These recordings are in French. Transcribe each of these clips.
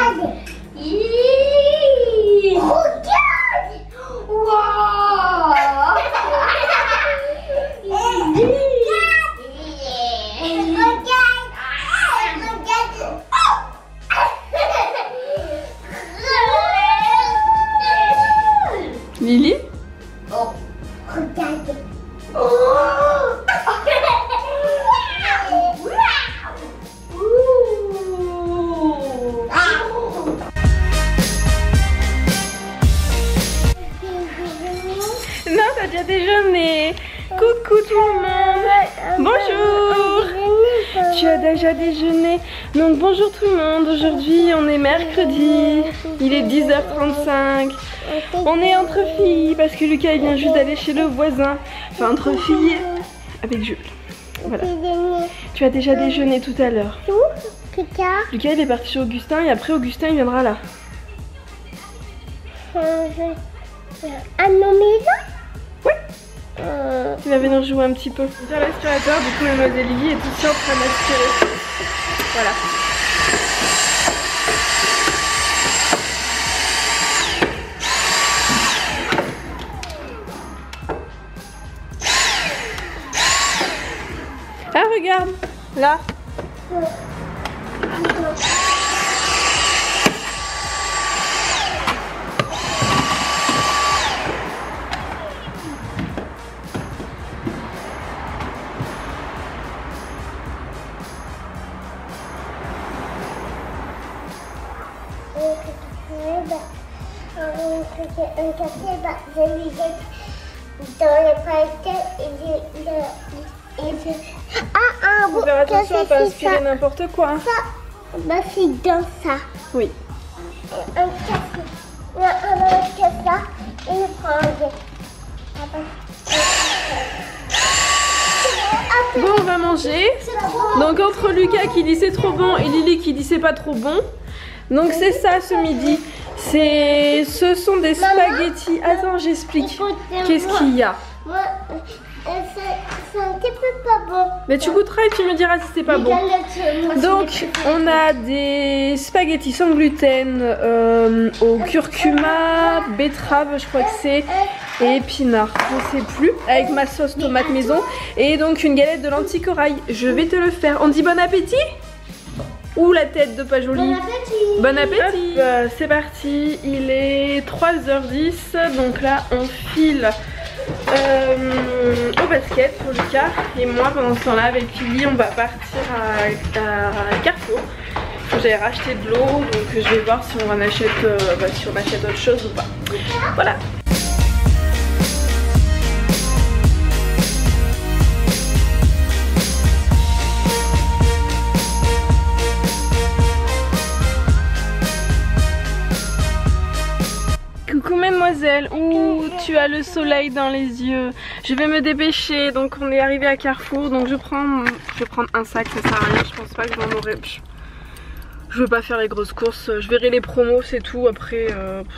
Regarde. Regarde. Waouh. Lily? Oh, regarde. Oh. Non, t'as déjà déjeuné. Coucou tout le monde. Bonjour. Tu as déjà déjeuné. Donc bonjour tout le monde. Aujourd'hui on est mercredi. Il est 10h35. On est entre filles parce que Lucas il vient juste d'aller chez le voisin. Enfin entre filles avec Jules. Voilà. Tu as déjà déjeuné tout à l'heure. Lucas il est parti chez Augustin et après Augustin il viendra là. À nos maisons? Oui. Il va venir jouer un petit peu. On tire l'aspirateur, du coup mademoiselle Lily est ici en train d'aspirer. Voilà. Ah regarde, là. Un café, je lui jette dans le paquet et je... Faut faire attention à pas aspirer n'importe quoi. Ça, bah c'est dans ça. Oui. Un café. On ça et le prendre. Bon, on va manger. Donc entre Lucas qui dit c'est trop bon et Lily qui dit c'est pas trop bon. Donc c'est ça ce midi. Ce sont des spaghettis. Attends, j'explique. Qu'est-ce qu'il y a? C'est un petit peu pas bon. Mais tu goûteras et tu me diras si c'est pas bon. Donc on a des spaghettis sans gluten au curcuma, betterave je crois que c'est, et épinards, je ne sais plus, avec ma sauce tomate maison. Et donc une galette de lentilles corail. Je vais te le faire. On dit bon appétit? Ouh la tête de pas jolie. Bon appétit. Bon appétit. C'est parti, il est 3h10. Donc là on file au basket pour Lucas. Et moi pendant ce temps là avec Lily on va partir à Carrefour. Faut que j'aille racheter de l'eau. Donc je vais voir si on achète, si on achète autre chose ou pas. Voilà. Coucou mademoiselle, ouh tu as le soleil dans les yeux. Je vais me dépêcher, donc on est arrivé à Carrefour, donc je vais prendre un sac, ça sert à rien, je pense pas que j'en aurai. Je veux pas faire les grosses courses, je verrai les promos c'est tout, après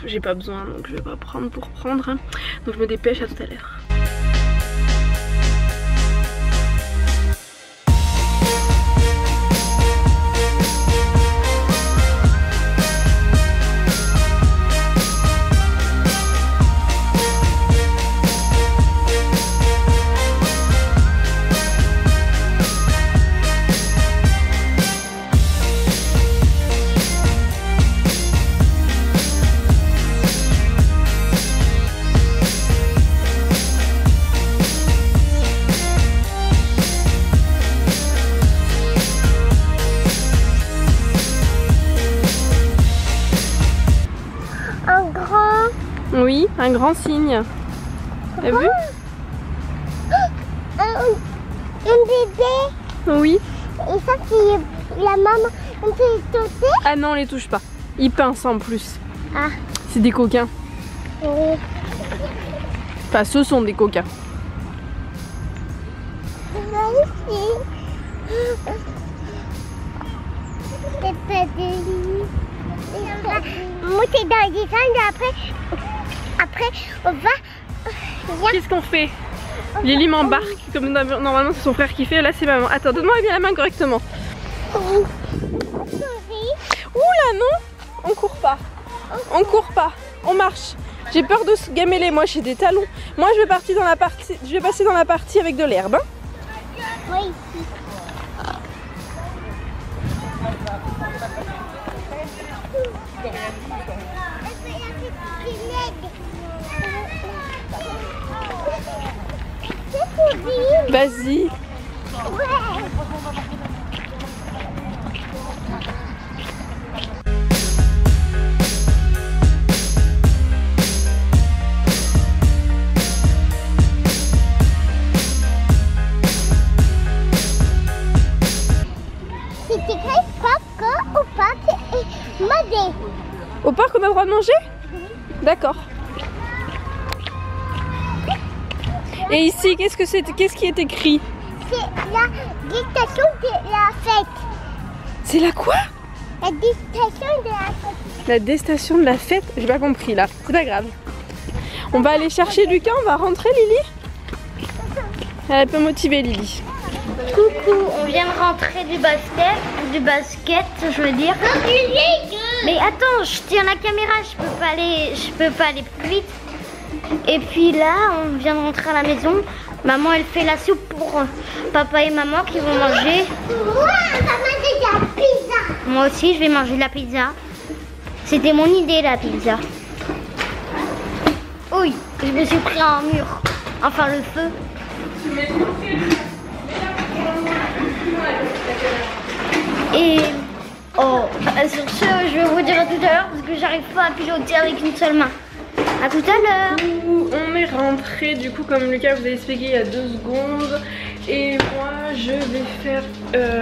j'ai pas besoin donc je vais pas prendre pour prendre. Hein. Donc je me dépêche, à tout à l'heure. Oui, un grand cygne. T'as vu? Un bébé. Oui. Et ça c'est la maman. On peut les toucher? Ah non, on les touche pas. Ils pincent en plus. Ah. C'est des coquins. Oui. Enfin, ce sont des coquins. C'est pas de lit. Moi c'est dans les angles après on va. Qu'est-ce qu'on fait? Lily m'embarque comme normalement c'est son frère qui fait. Là c'est maman. Attends, donne-moi bien la main correctement. Ouh là non. On court pas, on marche. J'ai peur de se gameler, moi j'ai des talons. Moi je vais passer dans la partie avec de l'herbe. Hein. Oui. Vas-y. C'est écrit parc au parc et manger. Au parc on a le droit de manger? D'accord. Et ici, qu'est-ce qui est écrit? C'est la dictation de la fête. C'est la quoi? La dictation de la fête. La destination de la fête? J'ai pas compris là, c'est pas grave. On va aller chercher Lucas, on va rentrer Lily? Elle est un peu motivée Lily. Coucou, on vient de rentrer du basket, je veux dire. Mais attends, je tiens la caméra, je peux pas aller plus vite. Et puis là, on vient de rentrer à la maison. Maman, elle fait la soupe pour papa et maman qui vont manger. Moi, on va manger de la pizza. Moi aussi, je vais manger de la pizza. C'était mon idée, la pizza. Oui, je me suis pris un mur. Enfin, le feu. Et sur ce, je vais vous dire à tout à l'heure parce que j'arrive pas à piloter avec une seule main. À tout à l'heure. On est rentré du coup comme Lucas vous a expliqué il y a 2 secondes. Et moi je vais faire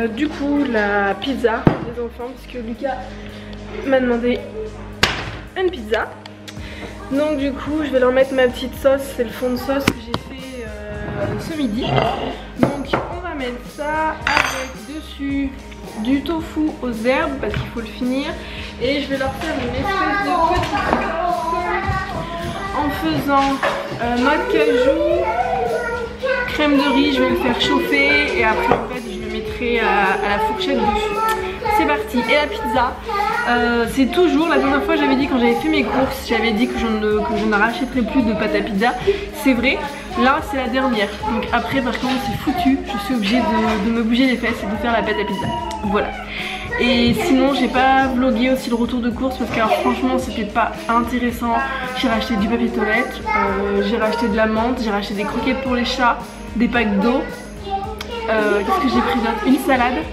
du coup la pizza des enfants puisque Lucas m'a demandé une pizza. Donc du coup je vais leur mettre ma petite sauce, c'est le fond de sauce que j'ai fait ce midi. Donc on va mettre ça avec dessus du tofu aux herbes parce qu'il faut le finir. Et je vais leur faire une espèce de petite sauce en faisant noix de cajou, crème de riz, je vais le faire chauffer et après en fait je le mettrai à la fourchette dessus. C'est parti. Et la pizza, c'est toujours, la dernière fois j'avais dit quand j'avais fait mes courses, j'avais dit que je ne rachèterais plus de pâte à pizza. C'est vrai, là c'est la dernière. Donc après par contre c'est foutu, je suis obligée de me bouger les fesses et de faire la pâte à pizza. Voilà. Et sinon j'ai pas vlogué aussi le retour de course parce que alors, franchement c'était pas intéressant. J'ai racheté du papier toilette, j'ai racheté de la menthe, j'ai racheté des croquettes pour les chats, des packs d'eau. Qu'est-ce que j'ai pris d'autre? Une salade,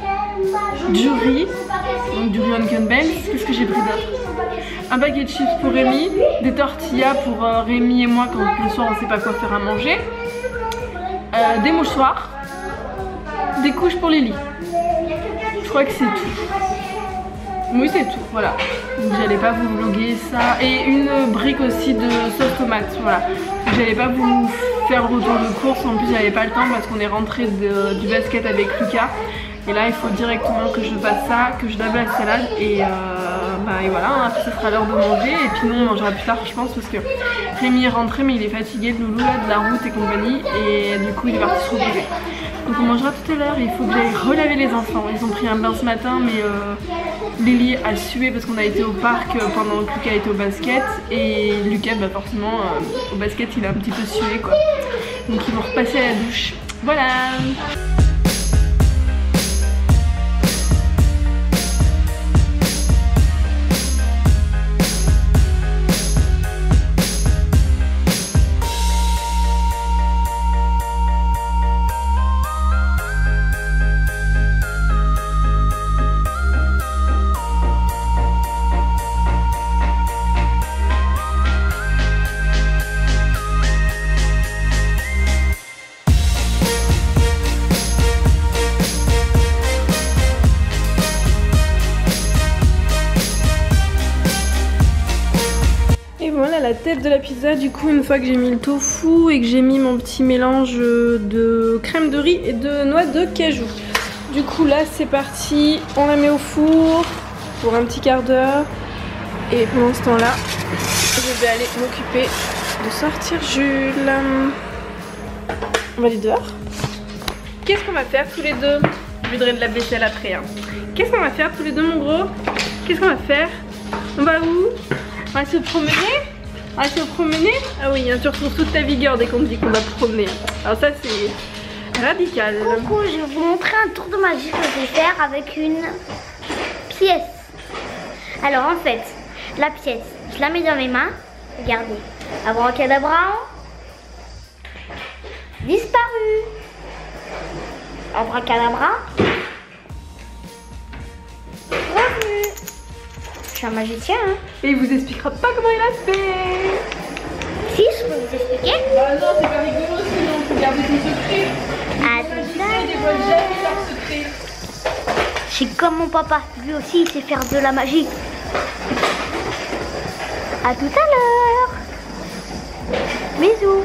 du riz, donc du riz Uncle. Qu'est-ce que j'ai pris d'autre? Un paquet de chips pour Rémi, des tortillas pour Rémi et moi quand le soir on sait pas quoi faire à manger, des mouchoirs, des couches pour Lily. Je crois que c'est tout. Oui c'est tout, voilà. Donc j'allais pas vous vlogger ça. Et une brique aussi de sauce tomate, voilà. J'allais pas vous faire le retour de course, en plus j'avais pas le temps parce qu'on est rentré du basket avec Lucas. Et là il faut directement que je fasse ça, que je lave la salade et voilà, hein, après ça sera l'heure de manger et puis nous on mangera plus tard je pense parce que Rémi est rentré mais il est fatigué de loulou là, de la route et compagnie et du coup il est parti se reposer. Donc on mangera tout à l'heure et il faut que j'aille relaver les enfants. Ils ont pris un bain ce matin mais Lily a sué parce qu'on a été au parc pendant que Lucas était au basket et Lucas forcément au basket il a un petit peu sué quoi. Donc ils vont repasser à la douche. Voilà. La tête de la pizza, du coup une fois que j'ai mis le tofu et que j'ai mis mon petit mélange de crème de riz et de noix de cajou. Du coup là c'est parti, on la met au four pour un petit quart d'heure et pendant ce temps là je vais aller m'occuper de sortir Jules. On va aller dehors. Qu'est-ce qu'on va faire tous les deux? Je voudrais de la vaisselle après hein. Qu'est-ce qu'on va faire tous les deux mon gros? Qu'est-ce qu'on va faire? On va où? On va se promener. On va se promener. Ah oui, hein, tu retrouves toute ta vigueur dès qu'on te dit qu'on va promener. Alors ça c'est radical. Coucou, je vais vous montrer un tour de magie que je vais faire avec une pièce. Alors en fait, la pièce, je la mets dans mes mains. Regardez, abracadabra, disparu. Abracadabra, revenu. Je suis un magicien, hein. Et il vous expliquera pas comment il a fait. Si, je peux vous expliquer. Bah non, c'est pas rigolo sinon, faut garder ton secret. Ah, Les magiciens, ils dévoilent jamais leur secret. C'est comme mon papa, lui aussi il sait faire de la magie. À tout à l'heure. Bisous.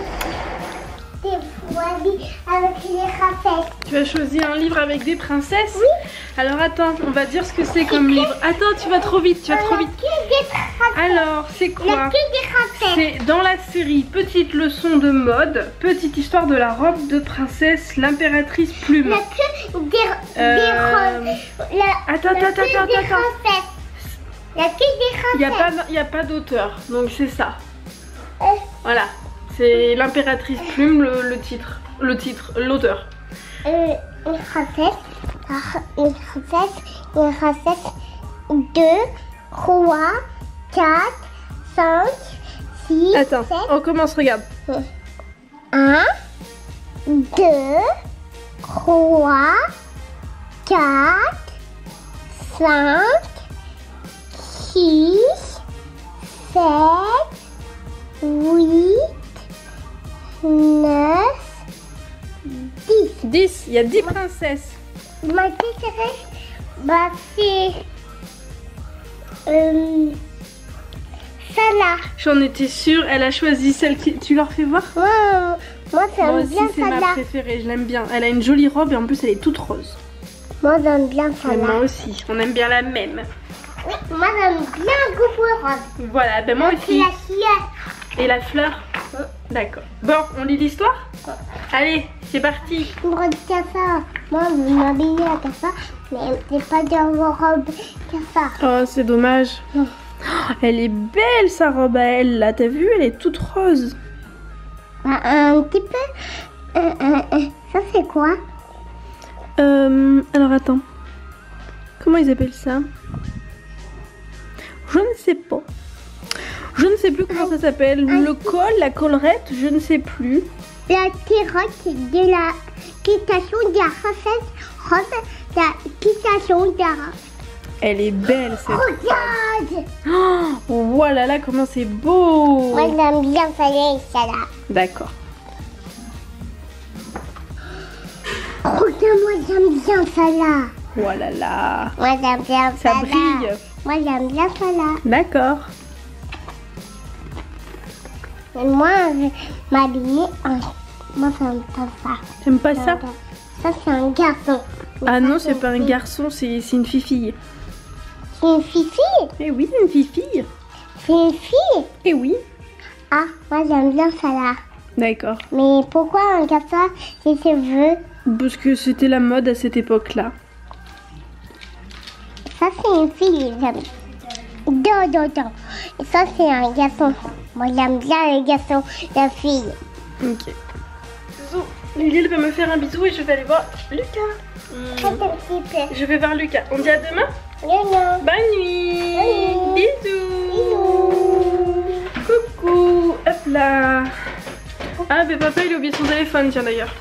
Des voiliers avec les rafettes. Tu as choisi un livre avec des princesses? Oui. Alors attends, on va dire ce que c'est comme livre. Attends, tu vas trop vite, tu vas trop vite. Alors, c'est quoi? C'est dans la série Petite leçon de mode, petite histoire de la robe de princesse, l'impératrice Plume. Attends. Il n'y a pas d'auteur, donc c'est ça. Voilà, c'est l'impératrice Plume, l'auteur. Une recette, 2, 3, 4, 5, 6, Attends, 7. on commence, regarde. 1, 2, 3, 4, 5, 6, 7, 8, 9, 10. 10, il y a 10 princesses. Ma préférée, bah c'est Salah. J'en étais sûre, elle a choisi celle qui... Tu leur fais voir? Moi Moi j'aime aussi, bien c'est ma Salah. préférée, je l'aime bien. Elle a une jolie robe et en plus elle est toute rose. Moi j'aime bien Et Salah. moi aussi, on aime bien la même. Oui, moi j'aime bien Goupou Rose. Voilà, ben moi C'est aussi. la fille. Et la fleur? D'accord. Bon, on lit l'histoire? Allez, c'est parti. Une robe cafard. Moi je veux m'habiller à cafard, mais c'est pas dans vos robes cafard. Oh, c'est dommage. Oh, elle est belle sa robe à elle là, t'as vu? Elle est toute rose. Bah, un petit peu. Ça c'est quoi? Alors attends. Comment ils appellent ça? Je ne sais pas. Je ne sais plus comment ça s'appelle. Le col, la collerette, je ne sais plus. La tirotte de la quitation de la recette rose. La quitation de la... Elle est belle cette. Regarde! Oh, voilà là comment c'est beau. Moi j'aime bien Salah. D'accord. Regarde, moi j'aime bien Salah. Voilà là. Moi j'aime bien Ça Salah. brille. Moi j'aime bien Salah. D'accord. Et moi je vais m'habiller en... Moi j'aime pas ça. T'aimes pas ça? Ça c'est un garçon. Ah Ça, non, c'est une pas un fille. garçon, c'est une fifille. C'est une fille. Eh oui, une fifille. C'est une fille. Eh oui. Ah, moi j'aime bien Salah. D'accord. Mais pourquoi un garçon ses cheveux? Parce que c'était la mode à cette époque-là. Ça c'est une fille, j'aime. Non. Et ça c'est un garçon. Moi j'aime bien les garçons, la fille. Ok. Bisous. Lily va me faire un bisou et je vais aller voir Lucas. Attends un petit peu. Je vais voir Lucas. On dit à demain? Non. Bonne nuit. Bonne nuit. Bisous. Coucou. Hop là. Ah, mais papa il a oublié son téléphone, tiens d'ailleurs.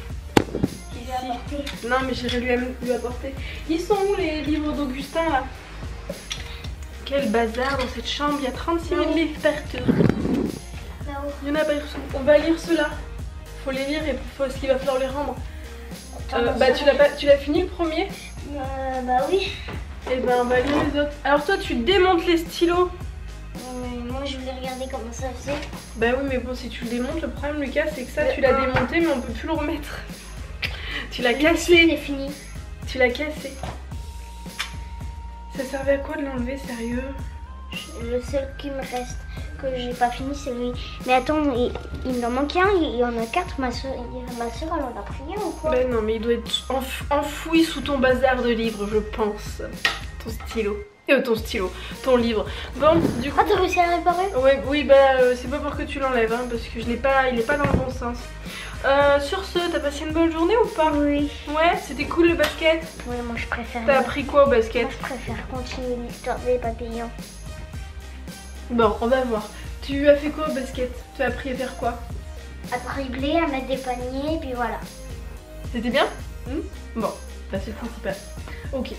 Ici. Non, mais j'irai lui apporter. Ils sont où les livres d'Augustin là? Quel bazar dans cette chambre. Il y a 36 000 livres partout. Il y en a partout. On va lire ceux-là. Faut les lire et parce qu'il va falloir les rendre. Bah tu l'as fini le premier? Bah oui. Et ben on va lire les autres. Alors toi tu démontes les stylos. Mais moi je voulais regarder comment ça faisait. Bah oui mais bon si tu le démontes, le problème Lucas c'est que ça tu l'as démonté mais on peut plus le remettre. Tu l'as C'est cassé. fini. Tu l'as cassé. Ça servait à quoi de l'enlever, sérieux? Le seul qui me reste que j'ai pas fini c'est lui. Mais attends, il en manque un, il y en a 4. Ma soeur elle en a pris un ou quoi? Ben non mais il doit être enfoui sous ton bazar de livres je pense. Ton stylo. ton stylo, ton livre. Bon, du coup... Ah, t'as réussi à réparer? Ouais, oui, bah c'est pas pour que tu l'enlèves, hein, parce que il est pas dans le bon sens. Sur ce, t'as passé une bonne journée ou pas? Oui. Ouais, c'était cool le basket. Oui, moi je préfère. T'as appris quoi au basket? Moi je préfère continuer l'histoire des papillons. Bon, on va voir. Tu as fait quoi au basket? Tu as appris à faire quoi? À dribbler, à mettre des paniers, et puis voilà. C'était bien? Bon, bah c'est le principal. Ok.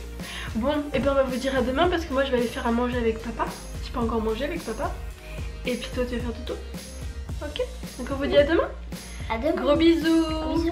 Bon, et ben on va vous dire à demain parce que moi je vais aller faire à manger avec papa. J'ai pas encore mangé avec papa. Et puis toi tu vas faire dodo. Ok. Donc on vous dit à demain. À demain. Gros bisous. Bisous.